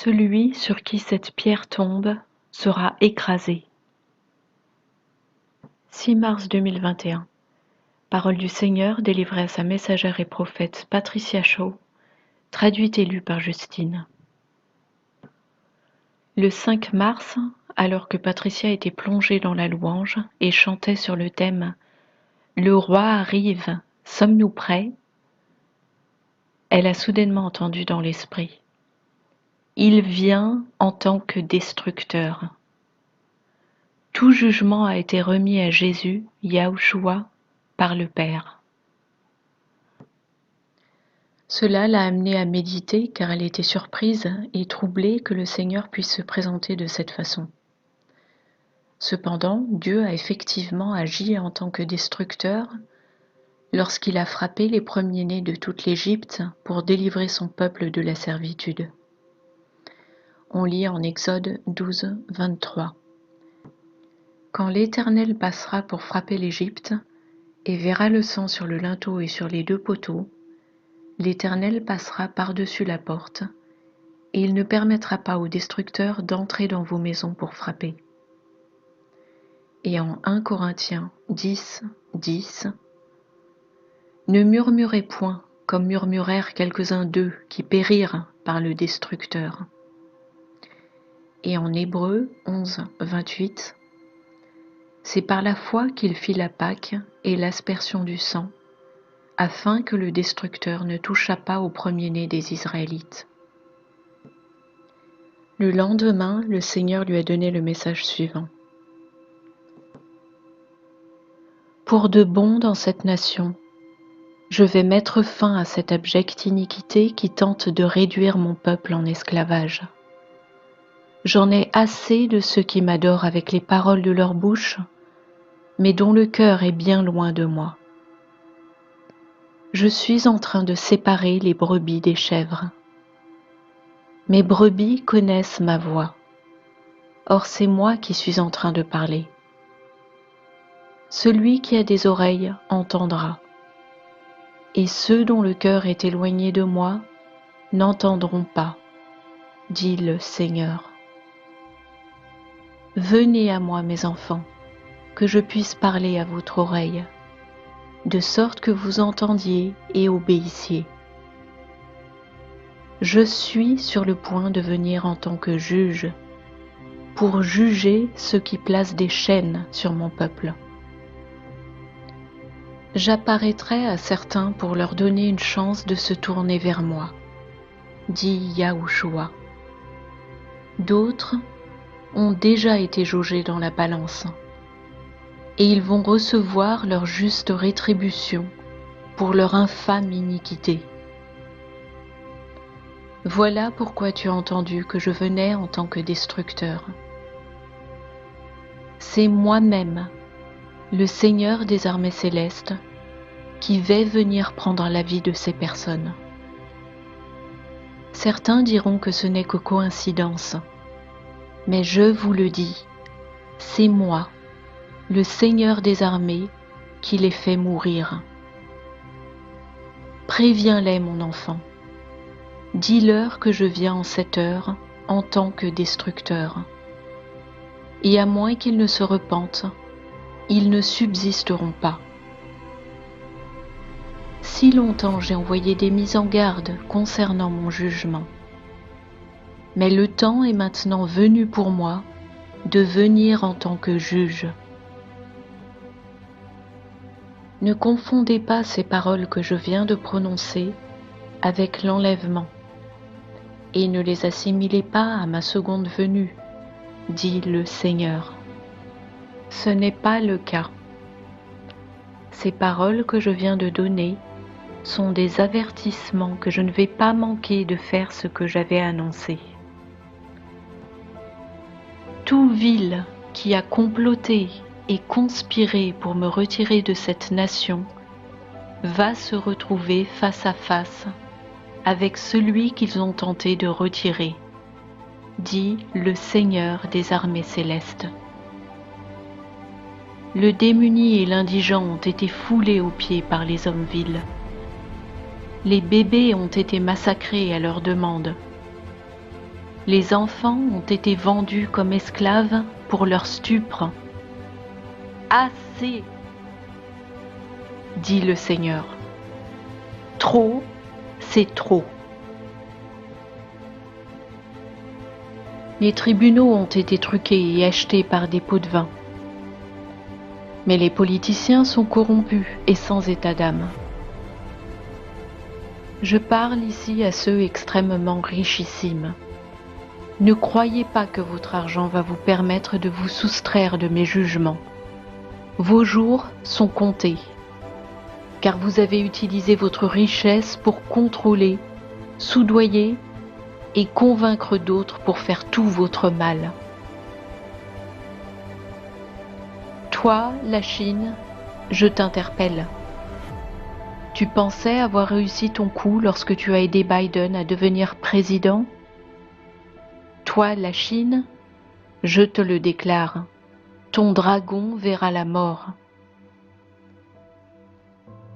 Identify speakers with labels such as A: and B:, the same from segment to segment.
A: Celui sur qui cette pierre tombe sera écrasé. 6 mars 2021. Parole du Seigneur délivrée à sa messagère et prophète Patricia Shaw, traduite et lue par Justine. Le 5 mars, alors que Patricia était plongée dans la louange et chantait sur le thème « Le roi arrive, sommes-nous prêts ?» elle a soudainement entendu dans l'esprit « Il vient en tant que destructeur ». Tout jugement a été remis à Jésus, Yahushua, par le Père. Cela l'a amenée à méditer car elle était surprise et troublée que le Seigneur puisse se présenter de cette façon. Cependant, Dieu a effectivement agi en tant que destructeur lorsqu'il a frappé les premiers-nés de toute l'Égypte pour délivrer son peuple de la servitude. On lit en Exode 12, 23. Quand l'Éternel passera pour frapper l'Égypte et verra le sang sur le linteau et sur les deux poteaux, l'Éternel passera par-dessus la porte, et il ne permettra pas au destructeur d'entrer dans vos maisons pour frapper. Et en 1 Corinthiens 10, 10, ne murmurez point comme murmurèrent quelques-uns d'eux qui périrent par le destructeur. Et en Hébreux 11, 28, c'est par la foi qu'il fit la Pâque et l'aspersion du sang, afin que le destructeur ne touchât pas au premier-né des Israélites. Le lendemain, le Seigneur lui a donné le message suivant. Pour de bon dans cette nation, je vais mettre fin à cette abjecte iniquité qui tente de réduire mon peuple en esclavage. J'en ai assez de ceux qui m'adorent avec les paroles de leur bouche, mais dont le cœur est bien loin de moi. Je suis en train de séparer les brebis des chèvres. Mes brebis connaissent ma voix. Or c'est moi qui suis en train de parler. Celui qui a des oreilles entendra. Et ceux dont le cœur est éloigné de moi n'entendront pas, dit le Seigneur. Venez à moi, mes enfants, que je puisse parler à votre oreille, de sorte que vous entendiez et obéissiez. Je suis sur le point de venir en tant que juge, pour juger ceux qui placent des chaînes sur mon peuple. J'apparaîtrai à certains pour leur donner une chance de se tourner vers moi, dit Yahushua. D'autres ont déjà été jaugés dans la balance, et ils vont recevoir leur juste rétribution pour leur infâme iniquité. Voilà pourquoi tu as entendu que je venais en tant que destructeur. C'est moi-même, le Seigneur des armées célestes, qui vais venir prendre la vie de ces personnes. Certains diront que ce n'est que coïncidence, mais je vous le dis, c'est moi, le Seigneur des armées, qui les fait mourir. Préviens-les, mon enfant. Dis-leur que je viens en cette heure en tant que destructeur. Et à moins qu'ils ne se repentent, ils ne subsisteront pas. Si longtemps j'ai envoyé des mises en garde concernant mon jugement. Mais le temps est maintenant venu pour moi de venir en tant que juge. Ne confondez pas ces paroles que je viens de prononcer avec l'enlèvement, et ne les assimilez pas à ma seconde venue, dit le Seigneur. Ce n'est pas le cas. Ces paroles que je viens de donner sont des avertissements que je ne vais pas manquer de faire ce que j'avais annoncé. Tout vil qui a comploté et conspiré pour me retirer de cette nation va se retrouver face à face avec celui qu'ils ont tenté de retirer, dit le Seigneur des armées célestes. Le démuni et l'indigent ont été foulés aux pieds par les hommes vils. Les bébés ont été massacrés à leur demande. Les enfants ont été vendus comme esclaves pour leur stupre. Assez, dit le Seigneur. Trop, c'est trop. Les tribunaux ont été truqués et achetés par des pots de vin. Mais les politiciens sont corrompus et sans état d'âme. Je parle ici à ceux extrêmement richissimes. Ne croyez pas que votre argent va vous permettre de vous soustraire de mes jugements. Vos jours sont comptés, car vous avez utilisé votre richesse pour contrôler, soudoyer et convaincre d'autres pour faire tout votre mal. Toi, la Chine, je t'interpelle. Tu pensais avoir réussi ton coup lorsque tu as aidé Biden à devenir président? Toi, la Chine, je te le déclare, ton dragon verra la mort.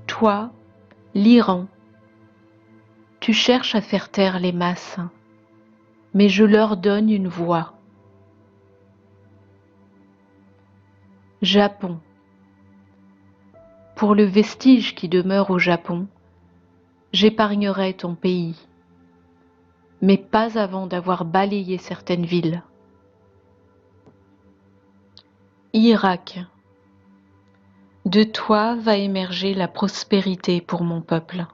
A: Toi, l'Iran, tu cherches à faire taire les masses, mais je leur donne une voix. Japon. Pour le vestige qui demeure au Japon, j'épargnerai ton pays, mais pas avant d'avoir balayé certaines villes. Irak. De toi va émerger la prospérité pour mon peuple.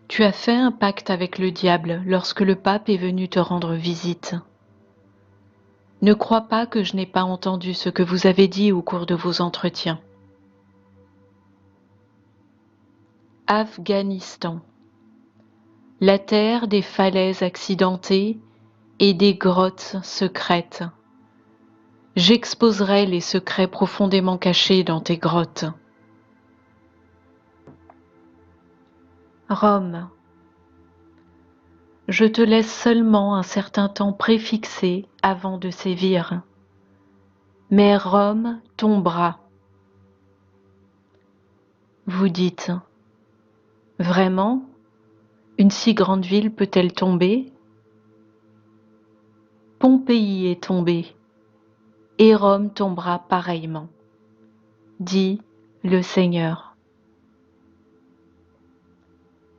A: Tu as fait un pacte avec le diable lorsque le pape est venu te rendre visite. Ne crois pas que je n'ai pas entendu ce que vous avez dit au cours de vos entretiens. Afghanistan. La terre des falaises accidentées et des grottes secrètes. J'exposerai les secrets profondément cachés dans tes grottes. Rome. Je te laisse seulement un certain temps préfixé avant de sévir. Mais Rome tombera. Vous dites, vraiment, une si grande ville peut-elle tomber? Pompéi est tombée, et Rome tombera pareillement, dit le Seigneur.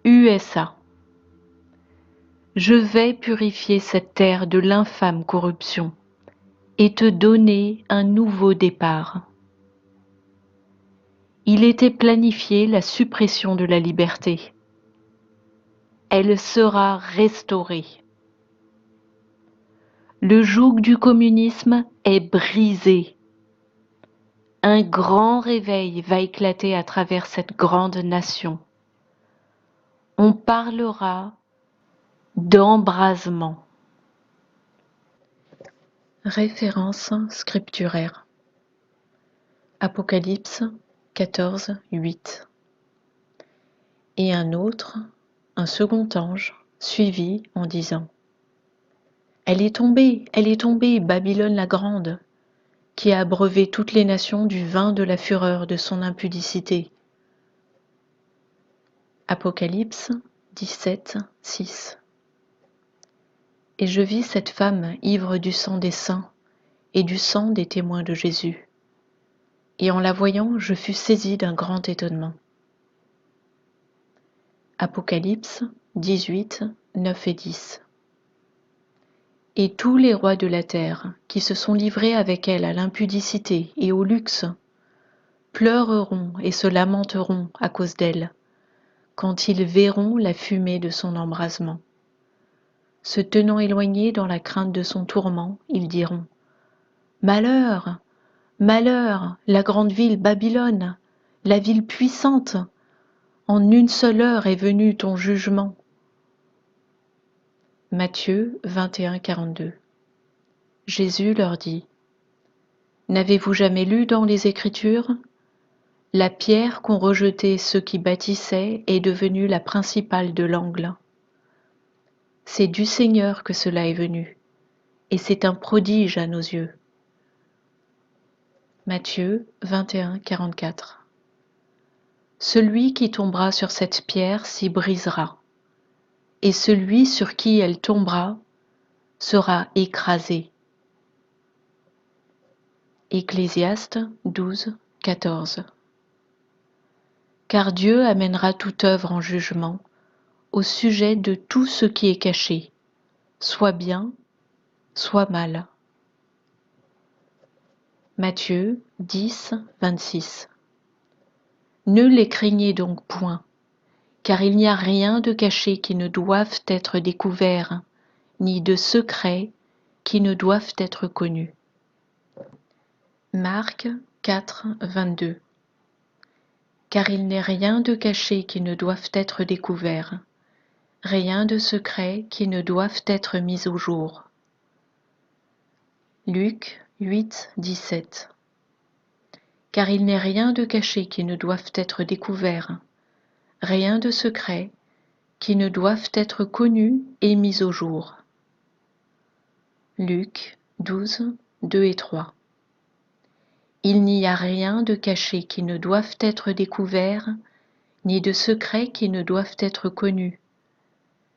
A: USA. Je vais purifier cette terre de l'infâme corruption et te donner un nouveau départ. Il était planifié la suppression de la liberté. Elle sera restaurée. Le joug du communisme est brisé. Un grand réveil va éclater à travers cette grande nation. On parlera d'embrasement. Référence scripturaire. Apocalypse 14, 8. Et un autre, un second ange, suivit en disant: Elle est tombée, Babylone la grande, qui a abreuvé toutes les nations du vin de la fureur de son impudicité. Apocalypse 17, 6. Et je vis cette femme ivre du sang des saints et du sang des témoins de Jésus. Et en la voyant, je fus saisi d'un grand étonnement. Apocalypse 18, 9 et 10. Et tous les rois de la terre, qui se sont livrés avec elle à l'impudicité et au luxe, pleureront et se lamenteront à cause d'elle, quand ils verront la fumée de son embrasement. Se tenant éloignés dans la crainte de son tourment, ils diront: Malheur, malheur, la grande ville Babylone, la ville puissante, en une seule heure est venu ton jugement. Matthieu 21, 42. Jésus leur dit: N'avez-vous jamais lu dans les Écritures? La pierre qu'ont rejetée ceux qui bâtissaient est devenue la principale de l'angle. C'est du Seigneur que cela est venu, et c'est un prodige à nos yeux. Matthieu 21, 44. Celui qui tombera sur cette pierre s'y brisera, et celui sur qui elle tombera sera écrasé. Ecclésiaste 12, 14. Car Dieu amènera toute œuvre en jugement au sujet de tout ce qui est caché, soit bien, soit mal. Matthieu 10, 26. Ne les craignez donc point, car il n'y a rien de caché qui ne doive être découvert, ni de secret qui ne doivent être connus. Marc 4, 22. Car il n'est rien de caché qui ne doive être découvert, rien de secret qui ne doive être mis au jour. Luc 8, 17. Car il n'est rien de caché qui ne doive être découvert, rien de secret qui ne doivent être connus et mis au jour. Luc 12, 2 et 3. Il n'y a rien de caché qui ne doive être découvert, ni de secret qui ne doivent être connus.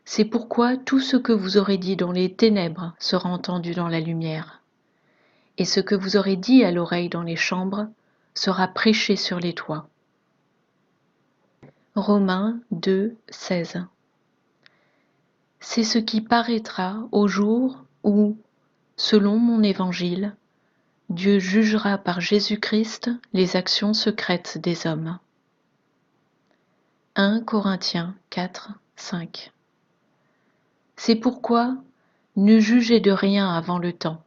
A: C'est pourquoi tout ce que vous aurez dit dans les ténèbres sera entendu dans la lumière, et ce que vous aurez dit à l'oreille dans les chambres sera prêché sur les toits. Romains 2, 16. C'est ce qui paraîtra au jour où, selon mon évangile, Dieu jugera par Jésus-Christ les actions secrètes des hommes. 1 Corinthiens 4, 5. C'est pourquoi ne jugez de rien avant le temps,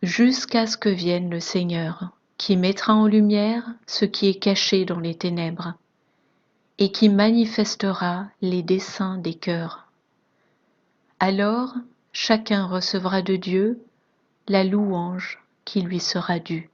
A: jusqu'à ce que vienne le Seigneur, qui mettra en lumière ce qui est caché dans les ténèbres, et qui manifestera les desseins des cœurs. Alors chacun recevra de Dieu la louange qui lui sera due.